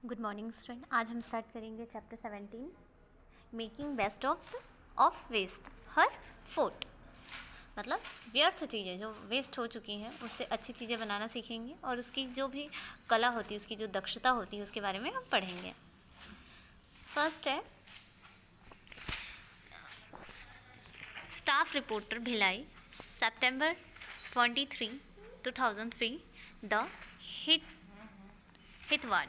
Good morning student. आज हम start करेंगे chapter 17 making best of waste हर फोर्ट। मतलब व्यर्थ चीज़ें जो वेस्ट हो चुकी हैं उससे अच्छी चीज़ें बनाना सीखेंगे और उसकी जो भी कला होती है, उसकी जो दक्षता होती है, उसके बारे में हम पढ़ेंगे। फर्स्ट है staff reporter Bhilai September 23, 2003 the Hitavada.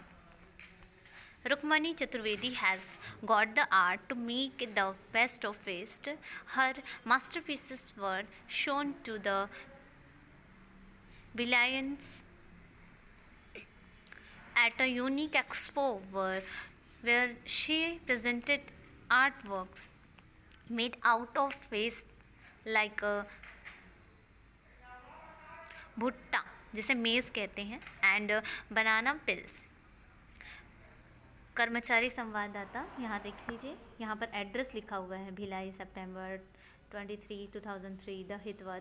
Rukmani Chaturvedi has got the art to make the best of waste. Her masterpieces were shown to the Brilliance at a unique expo where she presented artworks made out of waste like a भुट्टा जिसे मेज़ कहते हैं and banana pills. कर्मचारी संवाददाता, यहाँ देख लीजिए, यहाँ पर एड्रेस लिखा हुआ है भिलाई September 23, 2003 द हितवाड़।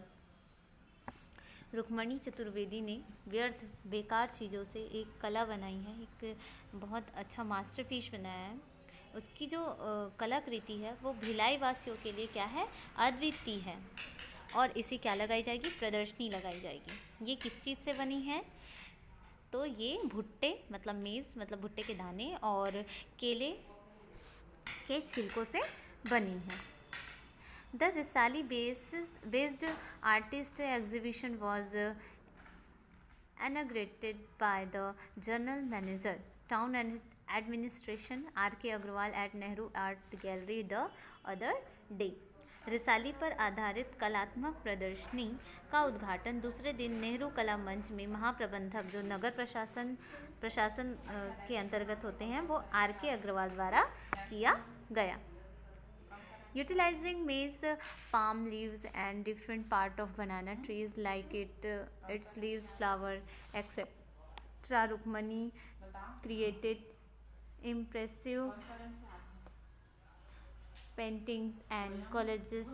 रुक्मणी चतुर्वेदी ने व्यर्थ बेकार चीज़ों से एक कला बनाई है, एक बहुत अच्छा मास्टरपीस बनाया है। उसकी जो कलाकृति है वो भिलाई वासियों के लिए क्या है, अद्वितीय है। और इसी क्या लगाई जाएगी, प्रदर्शनी लगाई जाएगी। ये किस चीज़ से बनी है, तो ये भुट्टे मतलब मेज़ मतलब भुट्टे के दाने और केले के छिलकों से बनी है। The Risali based artist exhibition was inaugurated by the general manager town and administration R.K. Agrawal at Nehru Art Gallery the other day। Risali पर आधारित कलात्मक प्रदर्शनी का उद्घाटन दूसरे दिन नेहरू कला मंच में महाप्रबंधक जो नगर प्रशासन के अंतर्गत होते हैं वो R.K. अग्रवाल द्वारा किया गया। Utilizing maize, palm leaves and different part of banana trees like its leaves, flower, etc. Rukmani created impressive paintings and collages.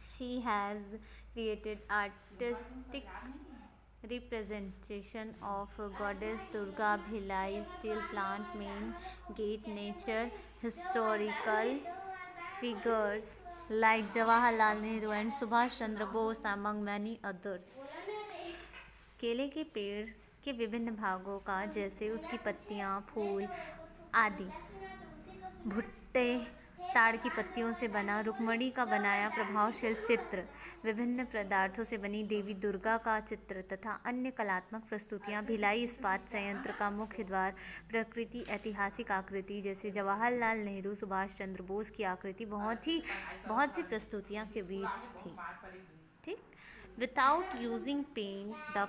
She has created artistic representation of goddess Durga, Bhilai, steel plant, main gate, nature, historical figures like Jawaharlal Nehru and Subhash Chandra Bose among many others। केले के पेड़ के विभिन्न भागों का जैसे उसकी पत्तियां, फूल आदि, भुट्टे, ताड़ की पत्तियों से बना रुक्मणी का बनाया प्रभावशील चित्र, विभिन्न पदार्थों से बनी देवी दुर्गा का चित्र तथा अन्य कलात्मक प्रस्तुतियां, भिलाई इस्पात संयंत्र का मुख्य द्वार, प्रकृति ऐतिहासिक आकृति जैसे जवाहरलाल नेहरू, सुभाष चंद्र बोस की आकृति, बहुत सी प्रस्तुतियां के बीच थी। ठीक। Without using paint the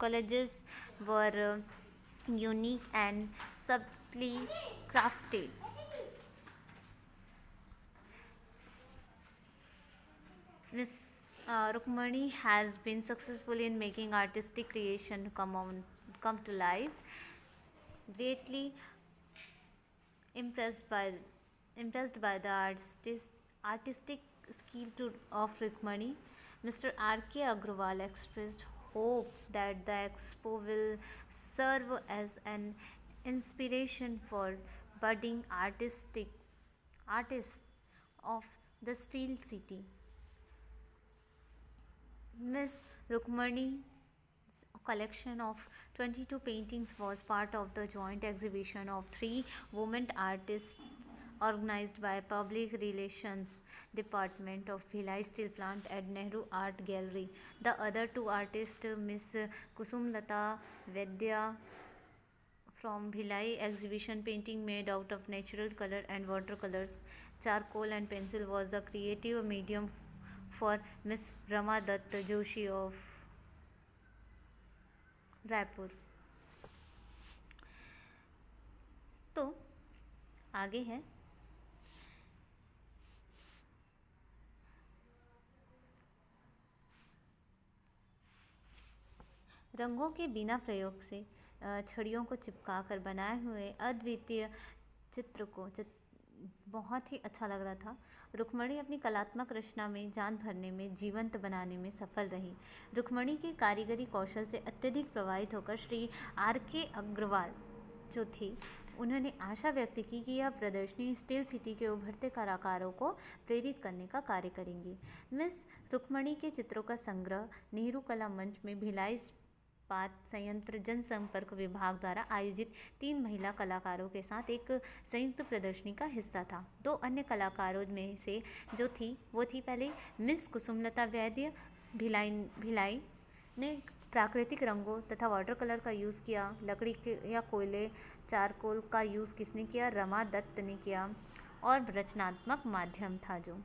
colleges were unique and subtly crafted। Miss Rukmani has been successful in making artistic creation come to life. Greatly impressed by the artistic skill of Rukmani, Mr. R.K. Agrawal expressed hope that the expo will serve as an inspiration for budding artists of the Steel City। Miss Rukmani's collection of 22 paintings was part of the joint exhibition of 3 women artists organized by Public Relations Department of Bhilai Steel Plant at Nehru Art Gallery। The other 2 artists, Miss Kusumlata Vaidya from Bhilai exhibition, painting made out of natural color and watercolors, charcoal and pencil was the creative medium for Miss Rama Dutt Joshi of Raipur. तो आगे है रंगों के बिना प्रयोग से छड़ियों को चिपकाकर बनाए हुए अद्वितीय चित्र को बहुत ही अच्छा लग रहा था। रुक्मणी अपनी कलात्मक रचना में जान भरने में, जीवंत बनाने में सफल रही। रुक्मणी के कारीगरी कौशल से अत्यधिक प्रभावित होकर श्री R.K. अग्रवाल जो थे उन्होंने आशा व्यक्त की कि यह प्रदर्शनी स्टील सिटी के उभरते कलाकारों को प्रेरित करने का कार्य करेंगी। मिस रुक्मणी के चित्रों का संग्रह नेहरू कला मंच में भिलाई इस्पात संयंत्र जनसंपर्क विभाग द्वारा आयोजित 3 महिला कलाकारों के साथ एक संयुक्त प्रदर्शनी का हिस्सा था। 2 अन्य कलाकारों में से जो थी वो थी पहले मिस कुसुमलता वैद्य भिलाई ने प्राकृतिक रंगों तथा वाटर कलर का यूज़ किया। लकड़ी के या कोयले चारकोल का यूज़ किसने किया? रमा दत्त ने किया। और रचनात्मक माध्यम था जो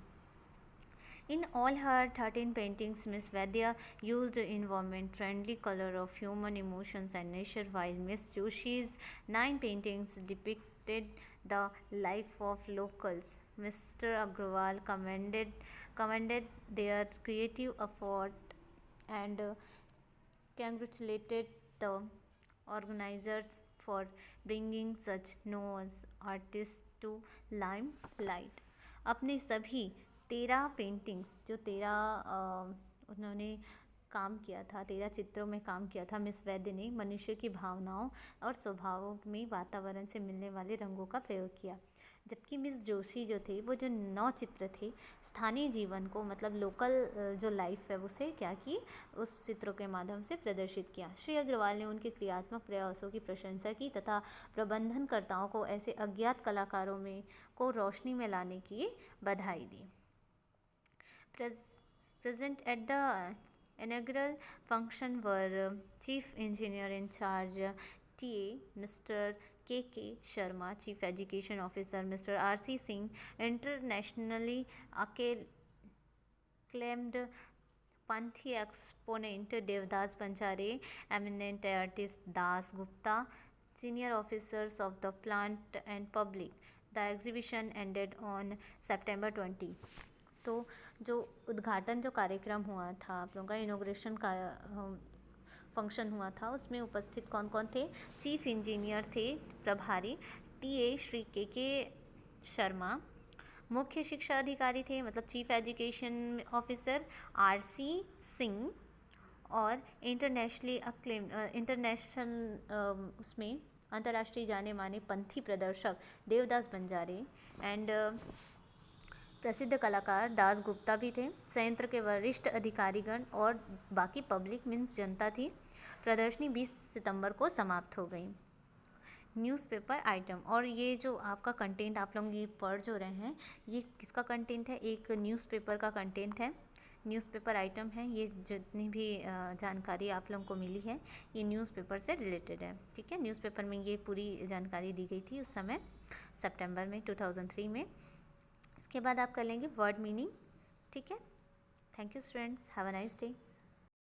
In all her 13 paintings, Miss Vedya used environment-friendly color of human emotions and nature, while Miss Joshi's 9 paintings depicted the life of locals. Mr. Agrawal commended their creative effort and congratulated the organizers for bringing such novice artists to limelight. अपने सभी 13 paintings जो 13 उन्होंने काम किया था, 13 चित्रों में काम किया था मिस वैद्य ने मनुष्य की भावनाओं और स्वभावों में वातावरण से मिलने वाले रंगों का प्रयोग किया। जबकि मिस जोशी जो थे वो जो 9 चित्र थे स्थानीय जीवन को मतलब लोकल जो लाइफ है उसे क्या की उस चित्रों के माध्यम से प्रदर्शित किया। श्री अग्रवाल ने उनके क्रियात्मक प्रयासों की प्रशंसा की तथा प्रबंधनकर्ताओं को ऐसे अज्ञात कलाकारों में को रोशनी में लाने की बधाई दी। Present at the inaugural function were Chief Engineer in Charge TA Mr. K.K. Sharma, Chief Education Officer Mr. R.C. Singh, internationally acclaimed Panthi exponent Devdas Panchare, eminent artist Das Gupta, senior officers of the plant and public. The exhibition ended on September 20. तो जो उद्घाटन जो कार्यक्रम हुआ था आप लोगों का इनॉग्रेशन का फंक्शन हुआ था उसमें उपस्थित कौन कौन थे? चीफ इंजीनियर थे प्रभारी TA श्री के शर्मा, मुख्य शिक्षा अधिकारी थे मतलब chief education officer RC Singh और इंटरनेशनल उसमें अंतर्राष्ट्रीय जाने माने पंथी प्रदर्शक देवदास बंजारे एंड प्रसिद्ध कलाकार दास गुप्ता भी थे। संयंत्र के वरिष्ठ अधिकारीगण और बाकी पब्लिक मीन्स जनता थी। प्रदर्शनी 20 सितंबर को समाप्त हो गई। न्यूज़पेपर आइटम और ये जो आपका कंटेंट आप लोग ये पढ़ जो रहे हैं ये किसका कंटेंट है? एक न्यूज़पेपर का कंटेंट है, न्यूज़पेपर आइटम है। ये जितनी भी जानकारी आप लोगों को मिली है ये न्यूज़पेपर से रिलेटेड है, ठीक है। न्यूज़पेपर में ये पूरी जानकारी दी गई थी उस समय सितंबर में 2003 में। इसके बाद आप कर लेंगे वर्ड मीनिंग, ठीक है। Thank you students, have a nice day.